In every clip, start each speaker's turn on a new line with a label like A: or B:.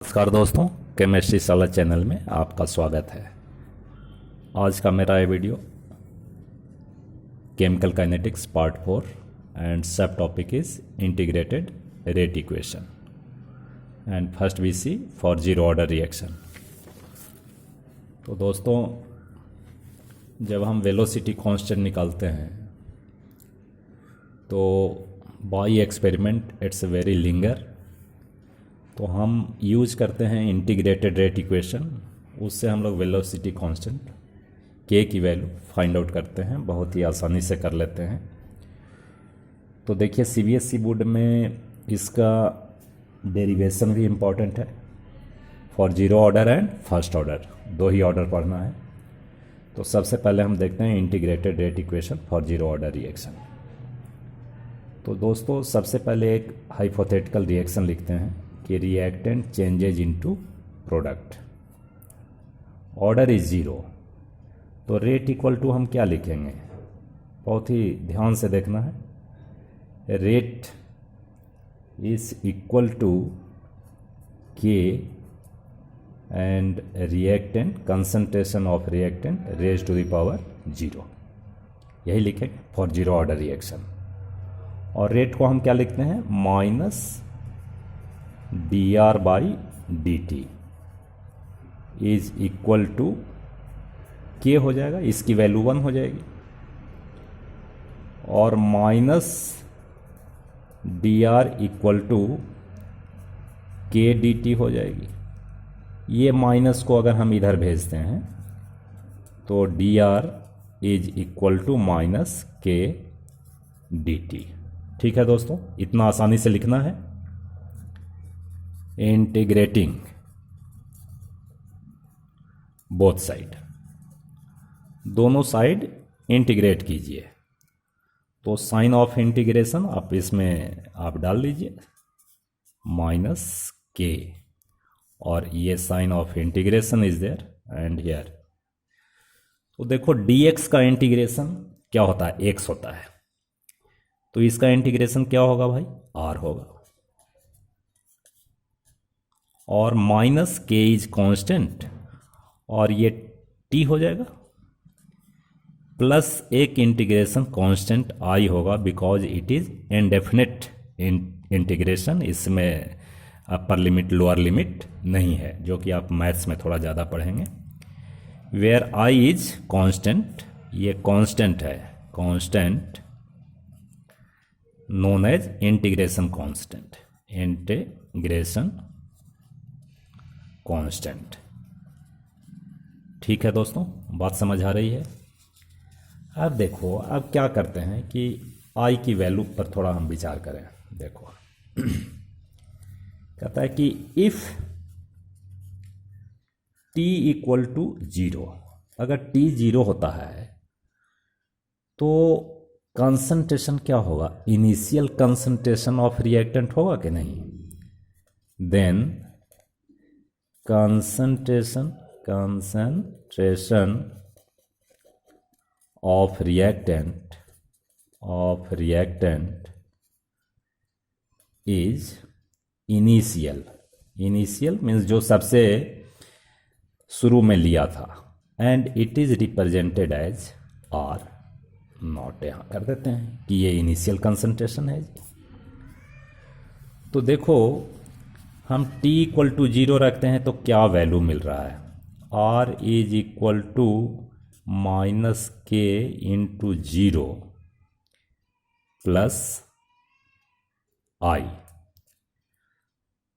A: नमस्कार दोस्तों, केमिस्ट्री साला चैनल में आपका स्वागत है। आज का मेरा ये video chemical kinetics part 4 and subtopic is integrated rate equation and first we see for zero order reaction. तो दोस्तों, जब हम वेलोसिटी कांस्टेंट निकालते हैं तो by experiment it's very linger, तो हम यूज करते हैं इंटीग्रेटेड रेट इक्वेशन। उससे हम लोग वेलोसिटी कांस्टेंट के की वैल्यू फाइंड आउट करते हैं, बहुत ही आसानी से कर लेते हैं। तो देखिए, सीबीएसई बोर्ड में इसका डेरिवेशन भी इम्पॉर्टेंट है for zero order and first order, दो ही ऑर्डर पढ़ना है। तो सबसे पहले हम देखते हैं integrated rate equation for zero order reaction. तो दोस्तों, सबसे पहले एक हाइपोथेटिकल रिएक्शन लिखते हैं कि reactant changes into product, order is zero. तो रेट इक्वल टू हम क्या लिखेंगे, बहुत ही ध्यान से देखना है। Rate is equal to K and reactant concentration of reactant raise to the power zero, यही लिखेंगे फॉर जीरो ऑर्डर रिएक्शन। और रेट को हम क्या लिखते हैं, minus D R by D T is equal to K हो जाएगा, इसकी वैल्यू 1 हो जाएगी, और minus D R equal to K D T हो जाएगी। ये माइनस को अगर हम इधर भेजते हैं तो D R is equal to minus K D T. ठीक है दोस्तों, इतना आसानी से लिखना है। इंटीग्रेटिंग बोथ साइड, दोनों साइड इंटीग्रेट कीजिए। तो साइन ऑफ इंटीग्रेशन आप इसमें आप डाल लीजिए, माइनस के, और ये sign of integration is there and here. तो देखो, dx का इंटीग्रेशन क्या होता है, x होता है, तो इसका इंटीग्रेशन क्या होगा भाई, r होगा। और माइनस के इज कांस्टेंट, और ये t हो जाएगा, प्लस एक इंटीग्रेशन कांस्टेंट i होगा, because it is indefinite integration. इसमें अपर लिमिट लोअर लिमिट नहीं है, जो कि आप मैथ्स में थोड़ा ज़्यादा पढ़ेंगे। वेयर i इज कांस्टेंट, ये कांस्टेंट है, constant known as integration constant, integration constant. ठीक है दोस्तों, बात समझ आ रही है। अब देखो, अब क्या करते हैं कि i की वैल्यू पर थोड़ा हम विचार करें। देखो कहता है कि if t equal to zero, अगर t जीरो होता है तो कंसंट्रेशन क्या होगा, इनिशियल कंसंट्रेशन ऑफ रिएक्टेंट होगा कि नहीं। Then concentration of reactant is initial, initial means जो सबसे शुरू में लिया था, and it is represented as R naught. यहां कर देते हैं कि ये इनिशियल कंसंट्रेशन है। तो देखो, हम t इक्वल टू जीरो रखते हैं तो क्या वैल्यू मिल रहा है, r is equal to minus K into zero plus i।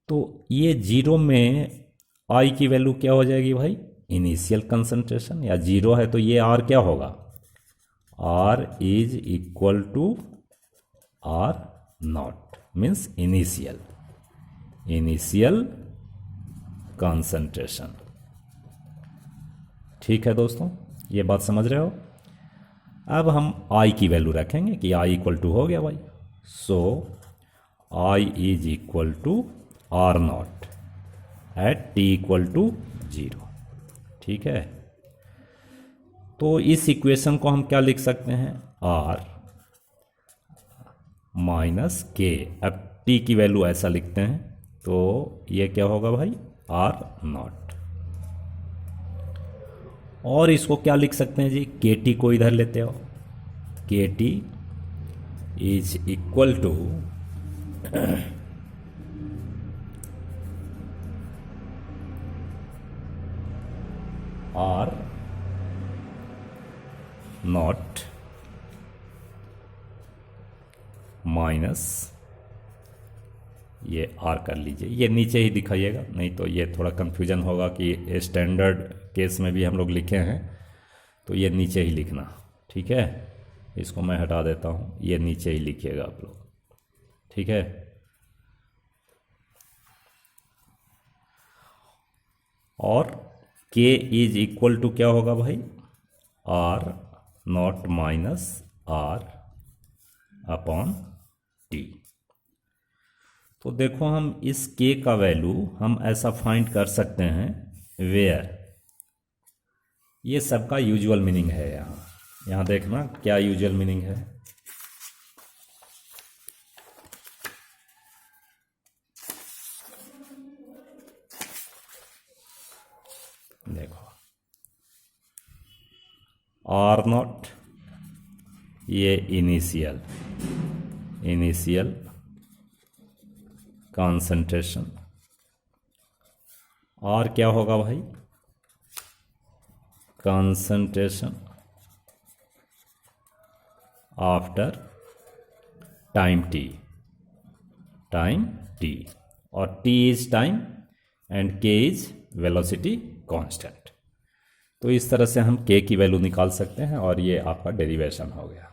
A: तो ये जीरो में i की वैल्यू क्या हो जाएगी भाई, इनिशियल कंसंट्रेशन, या जीरो है तो ये r क्या होगा, r is equal to r naught, means initial concentration. ठीक है दोस्तों, ये बात समझ रहे हो। अब हम i की वैल्यू रखेंगे कि i इक्वल टू हो गया भाई, so i is equal to r naught at t equal to zero. ठीक है, तो इस इक्वेशन को हम क्या लिख सकते हैं, r माइनस के। अब t की वैल्यू ऐसा लिखते हैं तो ये क्या होगा भाई, आर नॉट। और इसको क्या लिख सकते हैं जी, के टी को इधर लेते हो, K T is equal to are naught minus, ये आर कर लीजिए, ये नीचे ही दिखाइएगा, नहीं तो ये थोड़ा कंफ्यूजन होगा कि स्टैंडर्ड केस में भी हम लोग लिखे हैं, तो ये नीचे ही लिखना, ठीक है। इसको मैं हटा देता हूँ, ये नीचे ही लिखिएगा आप लोग, ठीक है। और k इज इक्वल टू क्या होगा भाई, R naught minus are upon T. तो देखो हम इस k का वैल्यू हम ऐसा फाइंड कर सकते हैं वेयर, ये सबका यूजुअल मीनिंग है। यहाँ देखना क्या यूजुअल मीनिंग है, देखो आर नॉट, ये इनिशियल कंसंट्रेशन, आर क्या होगा भाई, कंसंट्रेशन आफ्टर टाइम टी, और टी इज टाइम एंड के इज वेलोसिटी कांस्टेंट। तो इस तरह से हम के की वैल्यू निकाल सकते हैं और ये आपका डेरिवेशन हो गया।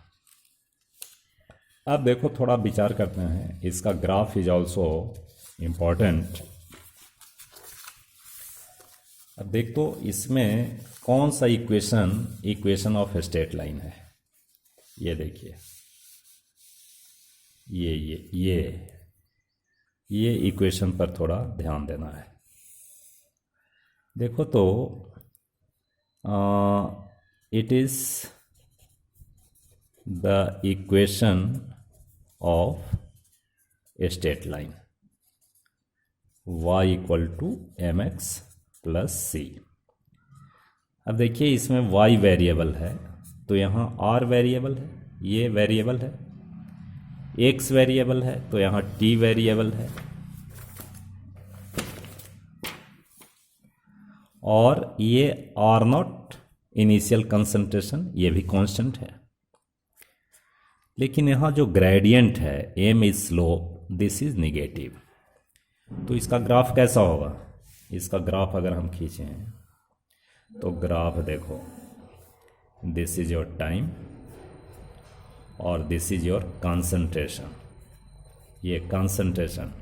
A: अब देखो थोड़ा विचार करते हैं, इसका ग्राफ इज ऑल्सो इम्पॉर्टेंट। अब देख तो इसमें कौन सा इक्वेशन ऑफ स्ट्रेट लाइन है, ये देखिए, ये इक्वेशन पर थोड़ा ध्यान देना है। देखो तो it is the equation of a straight line y equal to m x plus c. अब देखिए इसमें y वेरिएबल है, तो यहाँ r वेरिएबल है, ये वेरिएबल है, x वेरिएबल है, तो यहाँ t वेरिएबल है, और ये आर नॉट इनिशियल कंसंट्रेशन ये भी कांस्टेंट है। लेकिन यहाँ जो ग्रेडियंट है m is slope, this is negative. तो इसका ग्राफ कैसा होगा, इसका ग्राफ अगर हम खींचें तो ग्राफ देखो, दिस इज योर टाइम और दिस इज योर कंसंट्रेशन, ये कंसंट्रेशन।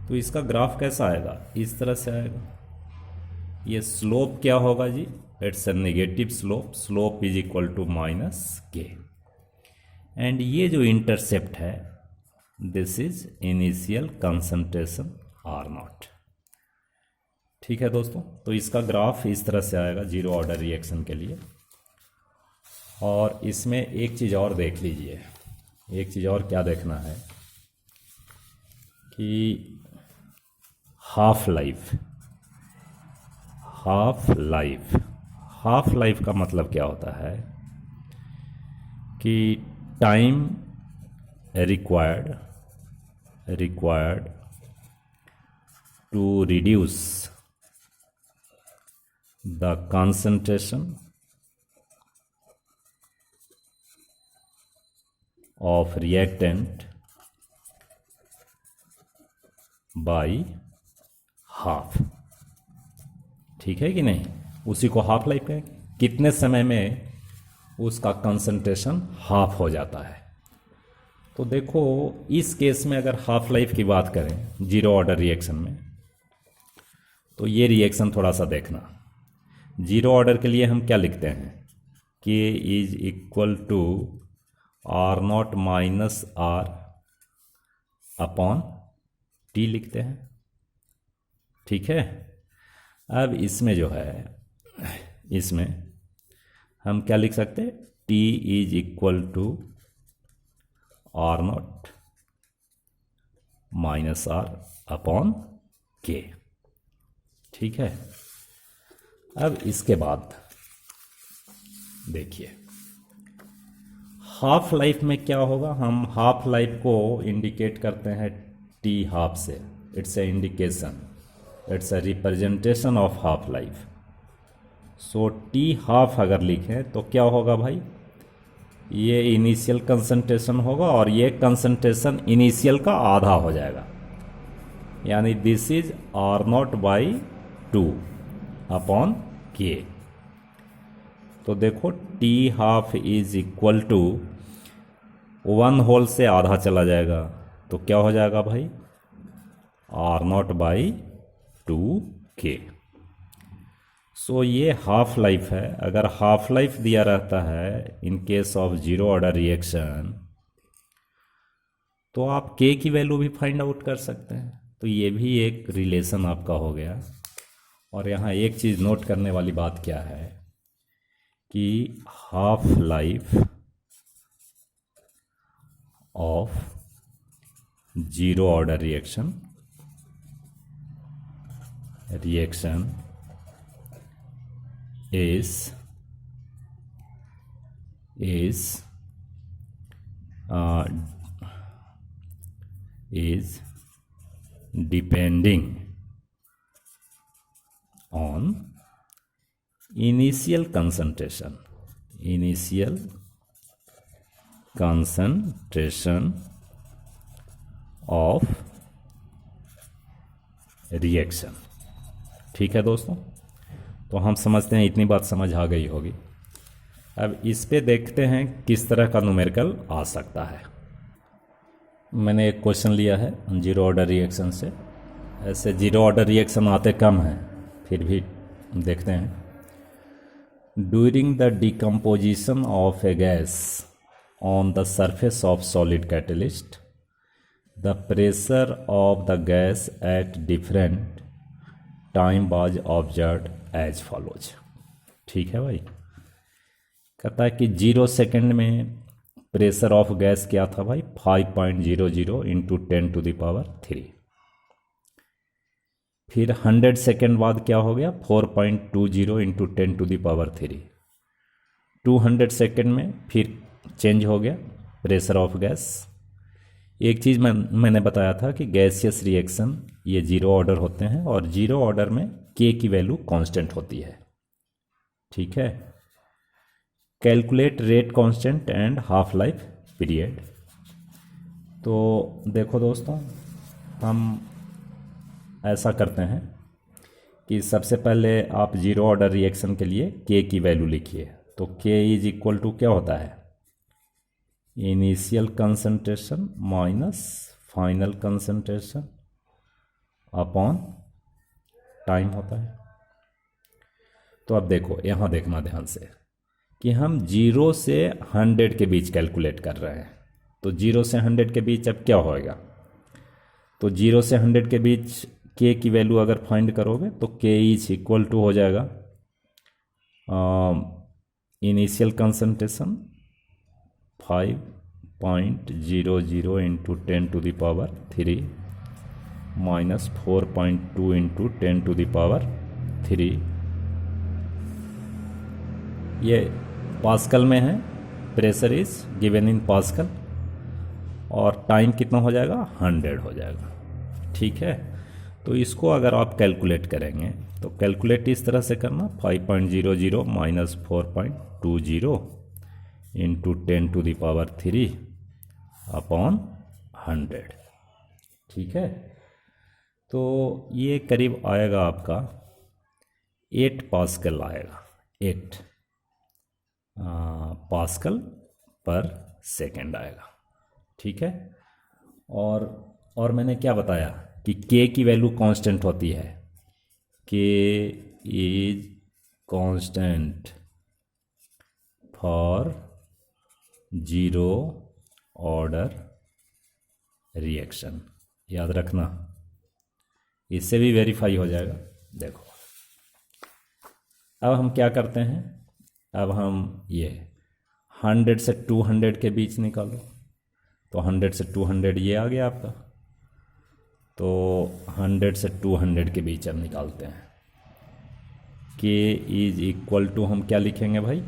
A: तो इसका ग्राफ कैसा आएगा, इस तरह से आएगा। ये स्लोप क्या होगा जी, it's a negative slope is equal to minus k, and ये जो इंटरसेप्ट है this is initial concentration or not. ठीक है दोस्तों, तो इसका ग्राफ इस तरह से आएगा जीरो ऑर्डर रिएक्शन के लिए। और इसमें एक चीज़ और देख लीजिए, एक चीज़ और क्या देखना है कि हाफ लाइफ का मतलब क्या होता है कि time required to reduce the concentration of reactant by half। ठीक है कि नहीं, उसी को हाफ लाइफ कहेंगे, कितने समय में उसका कंसंट्रेशन हाफ हो जाता है। तो देखो इस केस में अगर हाफ लाइफ की बात करें जीरो ऑर्डर रिएक्शन में, तो ये रिएक्शन थोड़ा सा देखना। जीरो ऑर्डर के लिए हम क्या लिखते हैं, K is equal to are naught minus are upon T लिखते हैं। ठीक है, अब इसमें जो है, इसमें हम क्या लिख सकते हैं, t is equal to are naught minus are upon k. ठीक है। अब इसके बाद देखिए हाफ लाइफ में क्या होगा, हम हाफ लाइफ को इंडिकेट करते हैं टी हाफ से। It's a indication, it's a representation of half life. So t half अगर लिखें तो क्या होगा भाई, ये इनिशियल कंसंट्रेशन होगा और ये कंसंट्रेशन इनिशियल का आधा हो जाएगा, यानी this is r naught by 2 upon k. तो देखो t half is equal to 1 whole से आधा चला जाएगा, तो क्या हो जाएगा भाई, आर नॉट बाई 2 के। सो ये हाफ लाइफ है। अगर हाफ लाइफ दिया रहता है in case of zero order reaction, तो आप के की वैल्यू भी फाइंड आउट कर सकते हैं। तो ये भी एक रिलेशन आपका हो गया। और यहाँ एक चीज़ नोट करने वाली बात क्या है कि half life of zero order reaction is depending on initial concentration of reaction. ठीक है दोस्तों, तो हम समझते हैं इतनी बात समझ आ गई होगी। अब इस पे देखते हैं किस तरह का न्यूमेरिकल आ सकता है। मैंने एक क्वेश्चन लिया है जीरो ऑर्डर रिएक्शन से। ऐसे जीरो ऑर्डर रिएक्शन आते कम हैं, फिर भी देखते हैं। During the decomposition of a gas on the surface of solid catalyst, the pressure of the gas at different time was observed as follows. ठीक है भाई, कहता है कि 0 सेकेंड में प्रेशर ऑफ गैस क्या था भाई, 5.00 इंटू 10⁻³ फिर 100 सेकेंड बाद क्या हो गया, 4.20 इंटू 10⁻³। 200 सेकेंड में फिर चेंज हो गया प्रेशर ऑफ गैस। एक चीज़ मैंने बताया था कि गैसियस रिएक्शन ये जीरो ऑर्डर होते हैं और जीरो ऑर्डर में के की वैल्यू कांस्टेंट होती है। ठीक है, calculate rate constant and half life period. तो देखो दोस्तों, हम ऐसा करते हैं कि सबसे पहले आप जीरो ऑर्डर रिएक्शन के लिए के की वैल्यू लिखिए। तो के इज इक्वल टू क्या होता है, initial concentration minus final concentration upon time होता है। तो अब देखो, यहाँ देखना ध्यान से कि हम 0 से 100 के बीच कैलकुलेट कर रहे हैं। तो 0 से 100 के बीच अब क्या होएगा, तो 0 से 100 के बीच के की वैल्यू अगर फाइंड करोगे तो के इज इक्वल टू हो जाएगा initial concentration 5.00 into 10⁻³ minus 4.2 into 10⁻³। ये पास्कल में है, pressure is given in pascal, और टाइम कितना हो जाएगा, 100 हो जाएगा। ठीक है, तो इसको अगर आप कैलकुलेट करेंगे तो कैलकुलेट इस तरह से करना, 5.00 माइनस 4.20 इंटू 10⁻³ अपॉन 100। ठीक है, तो ये करीब आएगा आपका 8 पास्कल आएगा, 8 पास्कल पर सेकेंड आएगा। ठीक है, और मैंने क्या बताया कि के की वैल्यू कांस्टेंट होती है, के is constant for zero order reaction. याद रखना, इससे भी वेरीफाई हो जाएगा। देखो अब हम क्या करते हैं, अब हम ये 100 से 200 के बीच निकालो। तो 100 से 200 ये आ गया आपका, तो 100 से 200 के बीच अब निकालते हैं। के इज इक्वल टू हम क्या लिखेंगे भाई,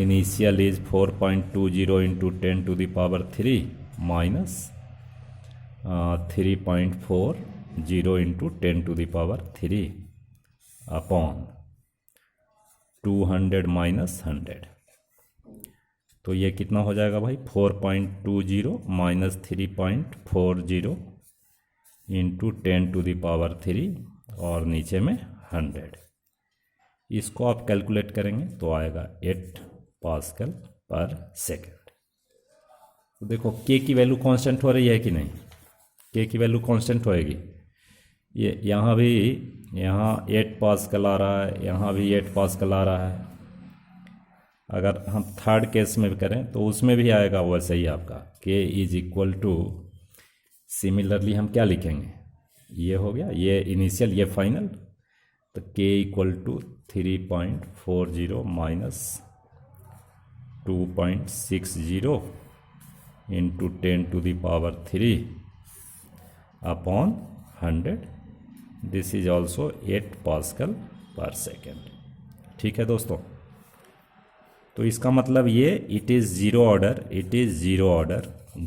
A: initial is 4.20 into 10⁻³ minus 3.40 into 10⁻³ upon 200 minus 100। तो ये कितना हो जाएगा भाई, 4.20 माइनस 3.40 इंटू 10⁻³ और नीचे में 100। इसको आप कैलकुलेट करेंगे तो आएगा 8 पास्कल पर सेकेंड। तो देखो के की वैल्यू कांस्टेंट हो रही है कि नहीं, के की वैल्यू कांस्टेंट होएगी। ये यहाँ भी, यहाँ 8 पास्कल आ रहा है, यहाँ भी 8 पास्कल आ रहा है। अगर हम थर्ड केस में करें तो उसमें भी आएगा वैसे ही आपका के इज इक्वल टू, सिमिलरली हम क्या लिखेंगे, ये हो गया, ये इनिशियल ये फाइनल, तो k equal to 3.40 minus 2.60 into 10⁻³ upon 100। This is also 8 pascal per second. ठीक है दोस्तों, तो इसका मतलब ये it is zero order, it is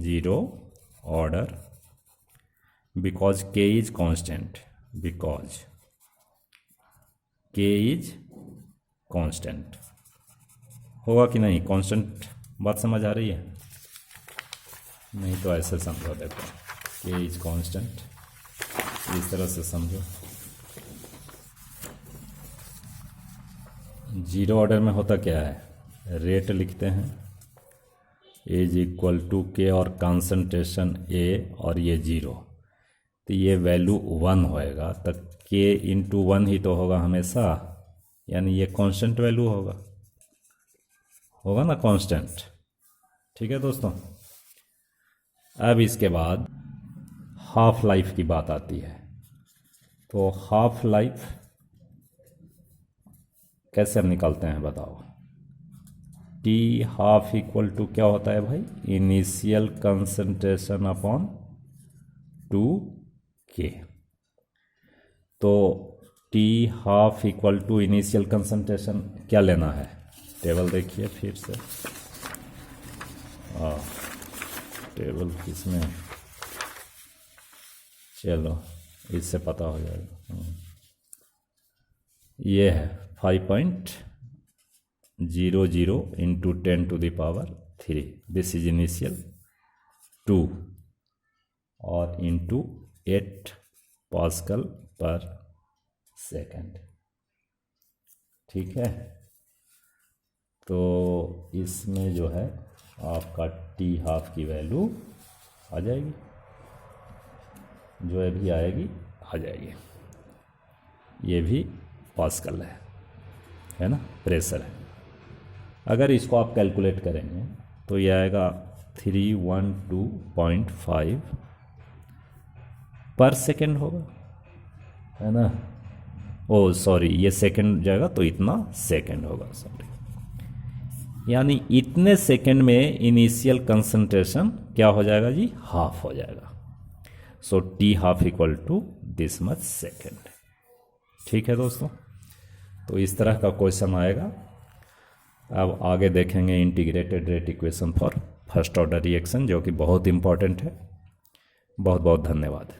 A: zero order because k is constant, because k is constant. होगा कि नहीं, कांस्टेंट बात समझ आ रही है? नहीं तो ऐसे समझो, देखो के इज कांस्टेंट, इस तरह से समझो। जीरो ऑर्डर में होता क्या है, रेट लिखते हैं इज इक्वल टू के और कंसंट्रेशन ए और ये 0, तो ये वैल्यू 1 होएगा, तो के इंटू 1 ही तो होगा हमेशा, यानी ये कांस्टेंट वैल्यू होगा ना कांस्टेंट। ठीक है दोस्तों, अब इसके बाद हाफ लाइफ की बात आती है। तो हाफ लाइफ कैसे हम निकालते हैं बताओ। टी हाफ इक्वल टू क्या होता है भाई, इनिशियल कंसंट्रेशन अपॉन 2K। तो t half equal to initial concentration क्या लेना है, टेबल देखिए फिर से, टेबल किसमें, चलो इससे पता हो जाएगा। ये है 5.00 इंटू 10⁻³, दिस इज इनिशियल 2 और इंटू 8 पास्कल पर सेकेंड। ठीक है, तो इसमें जो है आपका टी हाफ की वैल्यू आ जाएगी, जो भी आएगी आ जाएगी। ये भी पास्कल है ना, प्रेशर है। अगर इसको आप कैलकुलेट करेंगे तो ये आएगा 312.5 पर सेकेंड होगा, है ना। ओ सॉरी, ये सेकेंड जाएगा तो इतना सेकेंड होगा, सॉरी, यानी इतने सेकेंड में इनिशियल कंसंट्रेशन क्या हो जाएगा जी, हाफ हो जाएगा। So t half equal to this much second. ठीक है दोस्तों, तो इस तरह का क्वेश्चन आएगा। अब आगे देखेंगे integrated rate equation for first order reaction, जो कि बहुत इंपॉर्टेंट है। बहुत बहुत धन्यवाद।